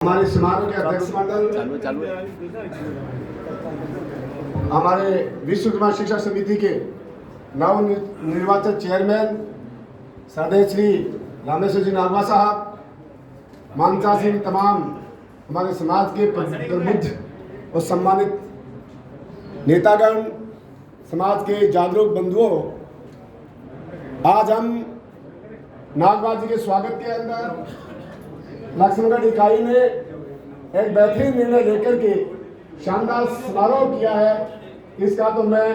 हमारे समारोह के अध्यक्ष मंडल, हमारे विश्व कुमार शिक्षा समिति के नव निर्वाचित चेयरमैन श्रद्धेय श्री रामेश्वर जी नागवा साहब, मानसा सिंह, तमाम हमारे समाज के प्रबुद्ध और सम्मानित नेतागण, समाज के जागरूक बंधुओं, आज हम नागवा जी के स्वागत के अंदर लक्ष्मणगढ़ इकाई ने एक बेहतरीन निर्णय लेकर के शानदार समारोह किया है। इसका तो मैं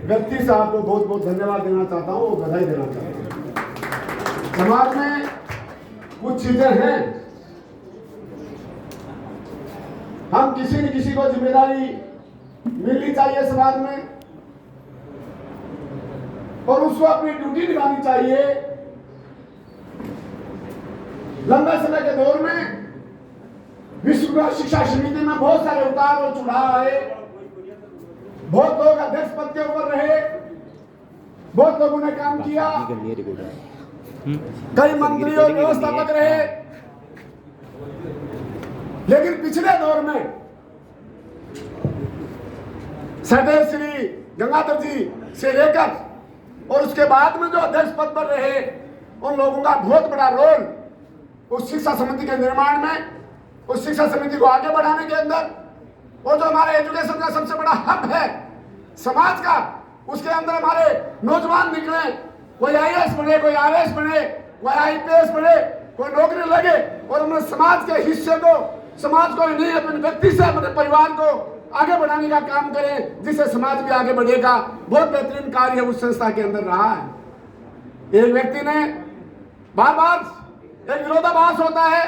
व्यक्ति साहब को बहुत बहुत धन्यवाद देना चाहता हूँ और बधाई देना चाहता हूँ। समाज में कुछ चीजें हैं, हम किसी न किसी को जिम्मेदारी मिलनी चाहिए समाज में और उसको अपनी ड्यूटी निभानी चाहिए। लंबे समय के दौर में विश्व शिक्षा समिति में बहुत सारे उतार और चढ़ाव आए, बहुत लोग अध्यक्ष पद के ऊपर रहे, बहुत लोगों ने काम किया, कई मंत्री और व्यवस्थापक रहे, लेकिन पिछले दौर में श्रद्धेय श्री गंगाधर जी से लेकर और उसके बाद में जो अध्यक्ष पद पर रहे, उन लोगों का बहुत बड़ा रोल उस शिक्षा समिति के निर्माण में, उस शिक्षा समिति को आगे बढ़ाने के अंदर, और जो हमारे एजुकेशन का सबसे बड़ा हब है समाज का, उसके अंदर हमारे नौजवान निकले, कोई आईएएस बने, कोई आरएएस बने, कोई आईपीएस बने, कोई नौकरी लगे और हमने समाज के हिस्से को, समाज को नहीं अपने व्यक्ति से अपने परिवार को आगे बढ़ाने का काम करें, जिससे समाज भी आगे बढ़ेगा। बहुत बेहतरीन कार्य उस संस्था के अंदर रहा है। एक व्यक्ति ने बार बार एक विरोधाभास होता है,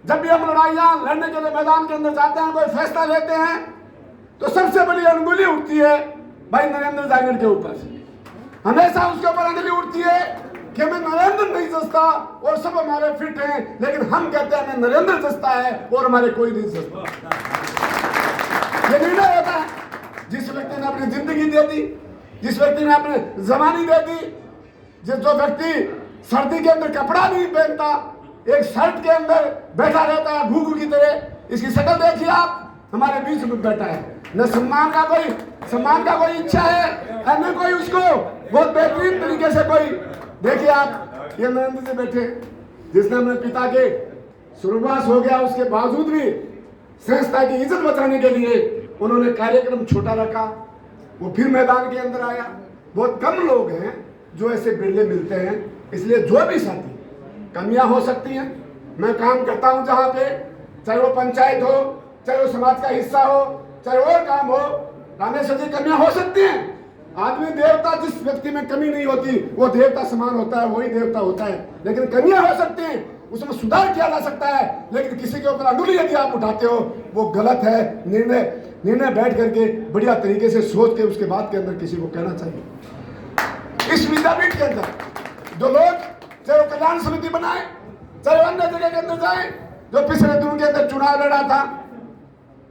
जब भी हम लड़ाइयां लड़ने के लिए मैदान के अंदर जाते हैं, कोई फैसला लेते हैं, तो सबसे बड़ी अंगुली उठती है भाई नरेंद्र जागीर के ऊपर। हमेशा उसके ऊपर अंगुली उठती है कि हमें नरेंद्र नहीं जचता और सब हमारे फिट हैं, लेकिन हम कहते हैं हमें नरेंद्र जचता है और हमारे कोई नहीं जचता। ये निर्णय होता है जिस व्यक्ति ने अपनी जिंदगी दे दी, जिस व्यक्ति ने अपनी जवानी दे दी, जो व्यक्ति सर्दी के अंदर कपड़ा नहीं पहनता, एक शर्ट के अंदर बैठा रहता है घूघू की तरह। इसकी शक्ल देखिए आप, हमारे बीच में बैठा है, न सम्मान का कोई इच्छा है, न कोई उसको बहुत बेहतरीन तरीके से कोई। देखिए आप, ये नरेंद्र जी बैठे, जिसने अपने पिता के स्वर्गवास हो गया, उसके बावजूद भी संस्था की इज्जत बचाने के लिए उन्होंने कार्यक्रम छोटा रखा, वो फिर मैदान के अंदर आया। बहुत कम लोग हैं जो ऐसे बिरले मिलते हैं। इसलिए जो भी साथी कमियां हो सकती हैं, मैं काम करता हूं जहां पे, चाहे वो पंचायत हो, चाहे वो समाज का हिस्सा हो, चाहे और काम हो, रामेश्वर जी कमियां हो सकती हैं। आदमी देवता, जिस व्यक्ति में कमी नहीं होती वो देवता समान होता है, वही देवता होता है। लेकिन कमियां हो सकती हैं, उसमें सुधार किया जा सकता है। लेकिन किसी के ऊपर अंगुली यदि आप उठाते हो, वो गलत है। निर्णय बैठ करके बढ़िया तरीके से सोच के उसके बाद के अंदर किसी को कहना चाहिए। इस विद्यापीठ के अंदर जो लोग, चाहे वो कल्याण समिति बनाए, चाहे अन्य जगह के अंदर जाए, जो पिछले दिनों के अंदर चुनाव लड़ा था,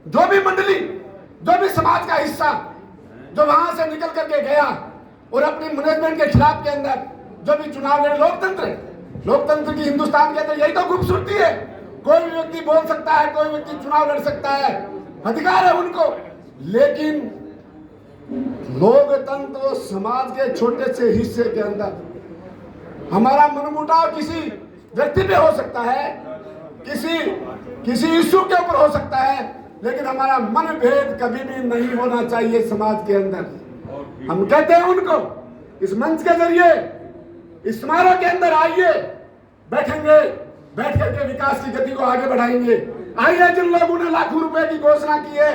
जो भी मंडली, जो भी समाज का हिस्सा जो वहां से निकल करके गया और अपनी मैनेजमेंट के खिलाफ के अंदर जो भी चुनाव लड़े, लोकतंत्र की हिंदुस्तान के अंदर यही तो खूबसूरती है। कोई भी व्यक्ति बोल सकता है, कोई व्यक्ति चुनाव लड़ सकता है, अधिकार है उनको। लेकिन लोकतंत्र समाज के छोटे से हिस्से के अंदर हमारा मनमुटाव किसी व्यक्ति पे हो सकता है, किसी इश्यू के ऊपर हो सकता है, लेकिन हमारा मनभेद कभी भी नहीं होना चाहिए समाज के अंदर। हम कहते हैं उनको इस मंच के जरिए, इस समारोह के अंदर आइए, बैठेंगे, बैठ करके विकास की गति को आगे बढ़ाएंगे। आइए, जिन लोगों ने लाखों रुपए की घोषणा की है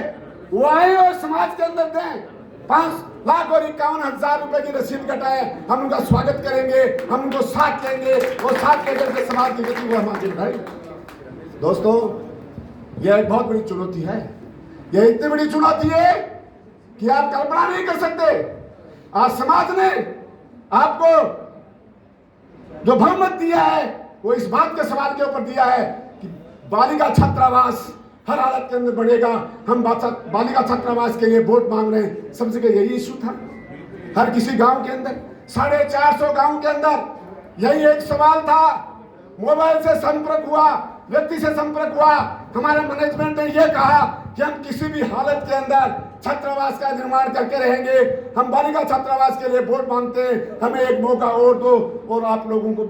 वो आए और समाज के अंदर दें। 5,51,000 रुपए की रसीद कटाए, हम उनका स्वागत करेंगे, हम उनको साथ लेंगे और साथ लेकर के समाज की गति को हम आगे बढ़ाएंगे। दोस्तों, यह एक बहुत बड़ी चुनौती है। यह इतनी बड़ी चुनौती है कि आप कल्पना नहीं कर सकते। आज समाज ने आपको जो बहुमत दिया है वो इस बात के सवाल के ऊपर दिया है कि बालिका छात्रावास हर हालत के अंदर बढ़ेगा। हम बालिका छात्रावास के लिए वोट मांग रहे हैं। सब जगह यही इशू था। हर किसी गांव के अंदर, 450 गांव के अंदर यही एक सवाल था। मोबाइल से संपर्क हुआ, व्यक्ति से संपर्क हुआ, हमारे मैनेजमेंट ने यह कहा कि हम किसी भी हालत के अंदर छात्रावास का निर्माण करके रहेंगे। हम बालिका छात्रावास के लिए वोट मांगते हैं, हमें एक मौका और दो। और आप लोगों को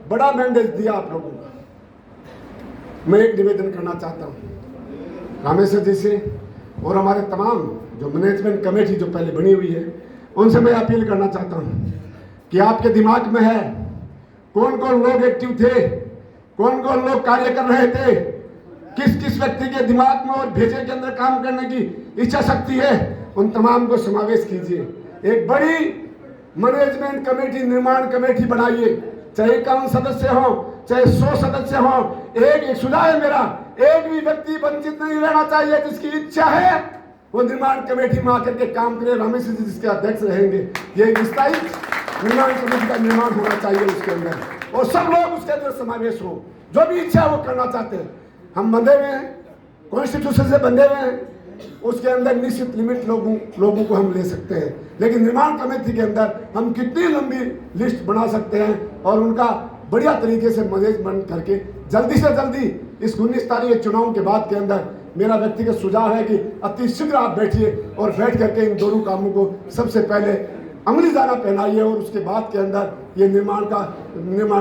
बड़ा मैंडेज दिया आप लोगों को। मैं एक निवेदन करना चाहता हूँ रामेश्वर जी से और हमारे तमाम जो मैनेजमेंट कमेटी जो पहले बनी हुई है उनसे मैं अपील करना चाहता हूँ कि आपके दिमाग में है कौन कौन लोग एक्टिव थे, कौन कौन लोग कार्य कर रहे थे, किस किस व्यक्ति के दिमाग में और भेजे के अंदर काम करने की इच्छा शक्ति है, उन तमाम को समावेश कीजिए। एक बड़ी मैनेजमेंट कमेटी, निर्माण कमेटी बनाइए, चाहे 51 सदस्य हो, चाहे 100 सदस्य हो। एक सुझाव है मेरा, एक भी व्यक्ति वंचित नहीं रहना चाहिए। जिसकी इच्छा है वो निर्माण कमेटी में आकर के काम करे। रामेश्वर जी जिसके अध्यक्ष रहेंगे, ये स्थायी निर्माण कमेटी का निर्माण होना चाहिए उसके अंदर, और सब लोग उसके अंदर समावेश हो। जो भी इच्छा वो करना चाहते हैं, हम बंधे हुए हैं, कॉन्स्टिट्यूशन से बंधे हुए हैं, उसके अंदर निश्चित लिमिट लोगों को हम ले सकते हैं। लेकिन निर्माण कमेटी के अंदर हम कितनी लंबी लिस्ट बना सकते हैं और उनका बढ़िया तरीके से मैनेजमेंट करके जल्दी से जल्दी इस 19 तारीख चुनाव के बाद के अंदर मेरा व्यक्तिगत सुझाव है कि अति शीघ्र आप बैठिए और बैठ करके इन दोनों कामों को सबसे पहले अमली जाना पहनाइए और उसके बाद के अंदर ये निर्माण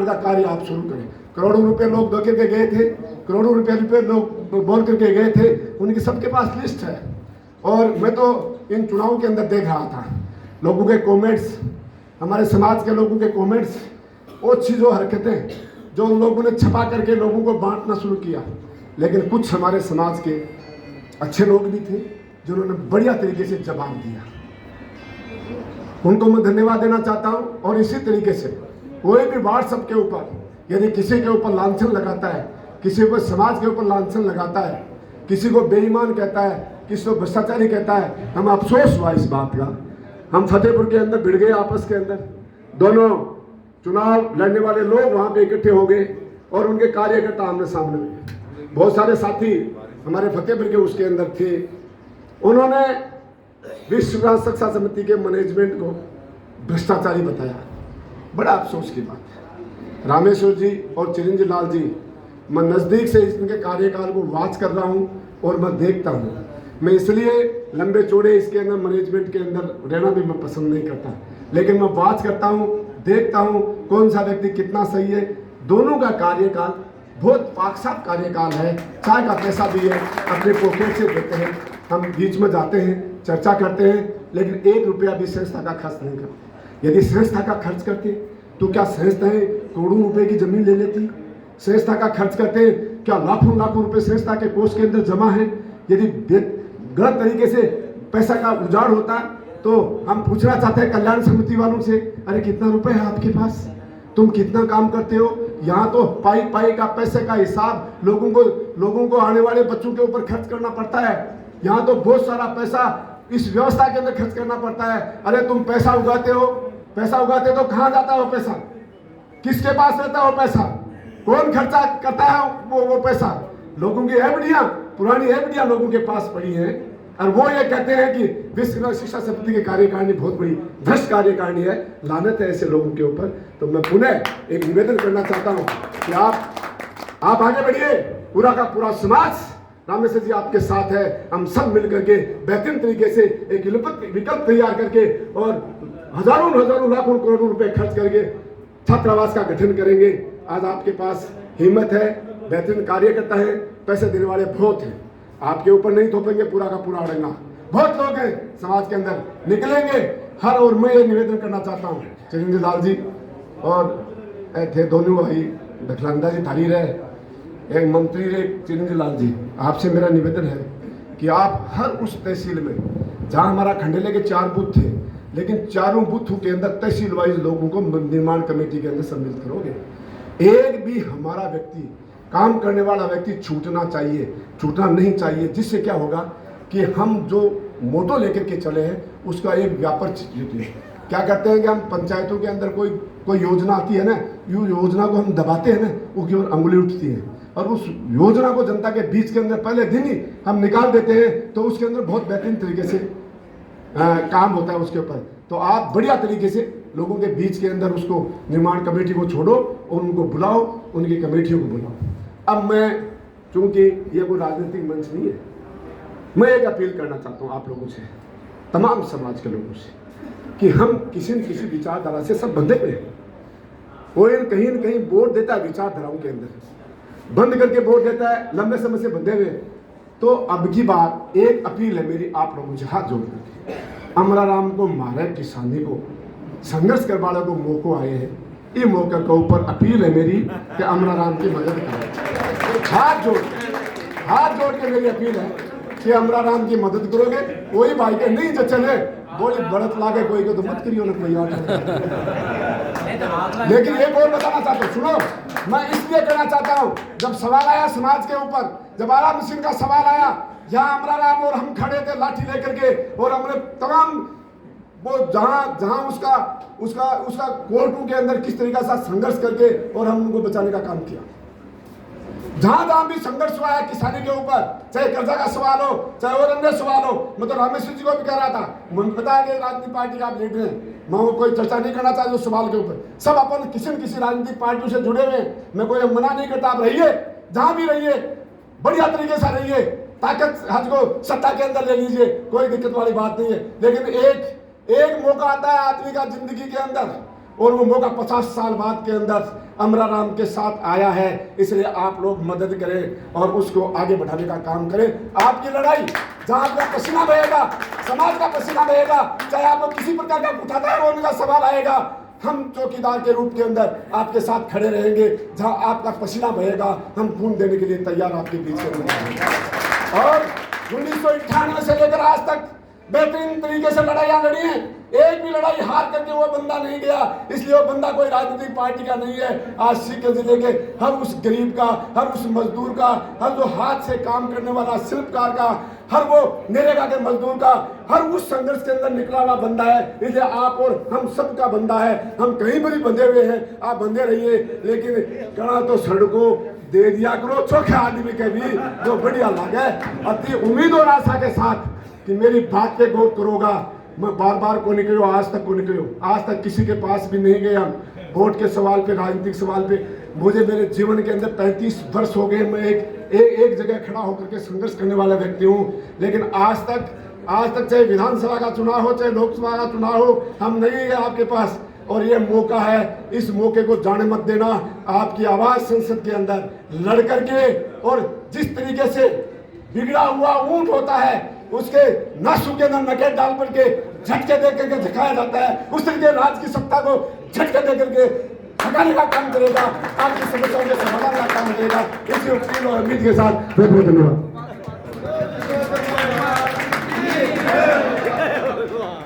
का कार्य आप शुरू करें। करोड़ों रुपए लोग दो करके गए थे, करोड़ों रुपए लोग बोल करके गए थे, उनकी सबके पास लिस्ट है। और मैं तो इन चुनावों के अंदर देख रहा था लोगों के कमेंट्स, हमारे समाज के लोगों के कमेंट्स, वो चीज़ों हरकतें जो उन लोगों ने छपा करके लोगों को बांटना शुरू किया। लेकिन कुछ हमारे समाज के अच्छे लोग भी थे जिन्होंने बढ़िया तरीके से जवाब दिया, उनको मैं धन्यवाद देना चाहता हूँ। और इसी तरीके से कोई भी व्हाट्सएप के ऊपर यदि किसी के ऊपर लांछन लगाता है, किसी को समाज के ऊपर लांछन लगाता है, किसी को बेईमान कहता है, किसी को भ्रष्टाचारी कहता है, हम अफसोस हुआ इस बात का। हम फतेहपुर के अंदर भिड़ गए आपस के अंदर, दोनों चुनाव लड़ने वाले लोग वहाँ पे इकट्ठे हो गए और उनके कार्यकर्ता आमने सामने हुए। बहुत सारे साथी हमारे फतेहपुर के उसके अंदर थे, उन्होंने विश्व शिक्षा समिति के मैनेजमेंट को भ्रष्टाचारी बताया। बड़ा अफसोस की बात है। रामेश्वर जी और चिरंजीव लाल जी, मैं नज़दीक से इनके कार्यकाल को वॉच कर रहा हूँ और मैं देखता हूँ। मैं इसलिए लंबे चौड़े इसके अंदर मैनेजमेंट के अंदर रहना भी मैं पसंद नहीं करता, लेकिन मैं वॉच करता हूँ, देखता हूँ कौन सा व्यक्ति कितना सही है। दोनों का कार्यकाल बहुत पाक-साफ कार्यकाल है, चाय का पैसा भी है, अपने पॉकेट से देते हैं, हम बीच में जाते हैं, चर्चा करते हैं, लेकिन 1 रुपया भी संस्था का खर्च नहीं करते। यदि संस्था का खर्च करते तो क्या संस्थाएं करोड़ों रुपए की जमीन ले लेती? संस्था का खर्च करते क्या लाखों रुपए संस्था के कोष के अंदर जमा है? यदि गलत तरीके से पैसा का उजाड़ होता तो हम पूछना चाहते हैं कल्याण समिति वालों से, अरे कितना रुपए है आपके पास, तुम कितना काम करते हो? यहाँ तो पाई का पैसे का हिसाब लोगों को आने वाले बच्चों के ऊपर खर्च करना पड़ता है। यहाँ तो बहुत सारा पैसा इस व्यवस्था के अंदर खर्च करना पड़ता है। अरे तुम पैसा उगाते तो कहाँ जाता है वो पैसा? किसके पास रहता है वो पैसा? कौन खर्चा करता है वो पैसा? लोगों की एफडियां, पुरानी एफडियां लोगों के पास पड़ी हैं और वो ये कहते हैं कि विश्व शिक्षा समिति की कार्यकारिणी बहुत बड़ी भ्रष्ट कार्यकारिणी है। लानत है ऐसे लोगों के ऊपर। तो मैं पुनः एक निवेदन करना चाहता हूँ कि आप आगे बढ़िए। पूरा का पूरा समाज रामेश्वर जी आपके साथ है। हम सब मिलकर के बेहतरीन तरीके से एक विकल्प तैयार करके और हजारों लाखों करोड़ों रुपए खर्च करके छात्रावास का गठन करेंगे। आज आपके पास हिम्मत है, बेहतरीन कार्यकर्ता है, पैसे देने वाले बहुत हैं। आपके ऊपर नहीं थोपेंगे पूरा का पूरा अड़ंगा। बहुत लोग हैं समाज के अंदर, निकलेंगे हर। और मैं ये निवेदन करना चाहता हूँ चिरंजीव लाल जी और थे दोनों भाई दखलंदा जी थारी रहे, एक मंत्री रहे चिरंजीव लाल जी, आपसे मेरा निवेदन है कि आप हर उस तहसील में जहाँ हमारा खंडेले के 4 बूथ थे, लेकिन चारों बूथों के अंदर तहसील वाइज लोगों को निर्माण कमेटी के अंदर सम्मिलित करोगे। एक भी हमारा व्यक्ति, काम करने वाला व्यक्ति छूटना नहीं चाहिए, जिससे क्या होगा कि हम जो मोटो लेकर के चले हैं उसका एक व्यापार क्या करते हैं कि हम पंचायतों के अंदर कोई योजना आती है ना, योजना को हम दबाते हैं ना, वो केवल अंगुली उठती है और उस योजना को जनता के बीच के अंदर पहले दिन ही हम निकाल देते हैं, तो उसके अंदर बहुत बेहतरीन तरीके से काम होता है उसके ऊपर। तो आप बढ़िया तरीके से लोगों के बीच के अंदर उसको निर्माण कमेटी को छोड़ो और उनको बुलाओ, उनकी कमेटियों को बुलाओ। अब मैं, चूंकि ये कोई राजनीतिक मंच नहीं है, मैं एक अपील करना चाहता हूँ आप लोगों से, तमाम समाज के लोगों से, कि हम किसी न किसी विचारधारा से सब बंधे हुए हैं। कोई कहीं न कहीं वोट देता है विचारधाराओं के अंदर, बंद करके वोट देता है, लंबे समय से बंधे हुए। तो अब की बात एक अपील है मेरी आप लोगों से हाथ जोड़ करके, अमराराम को मारे किसानी को संघर्ष करने वाले को मौको आए हैं, ये मौके के ऊपर अपील है मेरी कि अमराराम की मदद करें। हाथ जोड़ के मेरी अपील है कि अमराराम की मदद करोगे। कोई भाई के नहीं जो चले बोली बढ़त लागे कोई को तो मत करियो ना कोई और। लेकिन एक और बताना चाहता हूँ, सुनो, मैं इसलिए कहना चाहता हूँ, जब सवाल आया समाज के ऊपर, जब आला मशीन का सवाल आया, यहाँ अमराराम और हम खड़े थे लाठी लेकर के, और हमने तमाम वो जहां उसका कोर्टों के अंदर किस तरीके से संघर्ष करके और हम उनको बचाने का काम किया। जहां भी संघर्ष हुआ है किसानी के ऊपर, चाहे कर्जा का सवाल हो, चाहे और अन्य सवाल हो, मैं तो रामेश्वर जी को भी कह रहा था, मुझे पता है कि राजनीतिक पार्टी का आप लीडर हैं, मैं कोई चर्चा नहीं करना चाहता उस सवाल के ऊपर, सब अपन किसी न किसी राजनीतिक पार्टियों से जुड़े हुए हैं, मैं कोई मना नहीं करता, आप रहिए, जहां भी रहिए, बढ़िया तरीके से रहिए, ताकत हज को सत्ता के अंदर ले लीजिए, कोई दिक्कत वाली बात नहीं है। लेकिन एक मौका आता है आदमी का जिंदगी के अंदर, और वो मौका 50 साल बाद के अंदर अमराराम के साथ आया है, इसलिए आप लोग मदद करें और उसको आगे बढ़ाने का काम करें। आपकी लड़ाई जहां आपका पसीना बहेगा, समाज का पसीना बहेगा, चाहे आपको किसी प्रकार का उठाता रोने का सवाल आएगा, हम चौकीदार के रूप के अंदर आपके साथ खड़े रहेंगे। जहां आपका पसीना बहेगा, हम खून देने के लिए तैयार आपके बीच में। और 1998 से लेकर आज तक बेहतरीन तरीके से लड़ाइयां लड़ी हैं, एक भी लड़ाई हार करके वो बंदा नहीं गया, इसलिए वो बंदा कोई राजनीतिक पार्टी का नहीं है। आज सीकर जिले के हर उस गरीब का, हर उस मजदूर का, हर जो हाथ से काम करने वाला शिल्पकार का, हर वो नरेगा के मजदूर का, हर उस संघर्ष के अंदर निकला हुआ बंदा है। इसलिए आप और हम सबका बंदा है, हम कहीं पर भी बंधे हुए हैं, आप बंधे रहिए, लेकिन कड़ा तो सड़कों दे दिया करो चोखे आदमी के भी जो बढ़िया लगे, अति उम्मीद और आशा के साथ कि मेरी बात पे गौर करोगा। मैं बार बार को निकलो, आज तक को निकलो, आज तक किसी के पास भी नहीं गया वोट के सवाल पे, राजनीतिक सवाल पे। मुझे मेरे जीवन के अंदर 35 वर्ष हो गए, मैं एक जगह खड़ा होकर के संघर्ष करने वाला व्यक्ति हूँ, लेकिन आज तक चाहे विधानसभा का चुनाव हो, चाहे लोकसभा का चुनाव हो, हम नहीं गए आपके पास। और ये मौका है, इस मौके को जाने मत देना। आपकी आवाज संसद के अंदर लड़ करके, और जिस तरीके से बिगड़ा हुआ ऊंट होता है उसके नासों के अंदर नकेल डाल करके झटके दे करके दिखाया जाता है, उस तरीके राज की सत्ता को झटके दे करके हटाने का काम करेगा, आपकी समस्याओं के समाधान का काम करेगा। इसी अपील और उम्मीद के साथ बहुत बहुत धन्यवाद।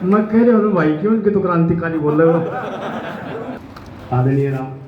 मैं कह रहा हूँ भाई क्यों, उनके तो क्रांतिकारी बोल रहे हो। आदरणीय राम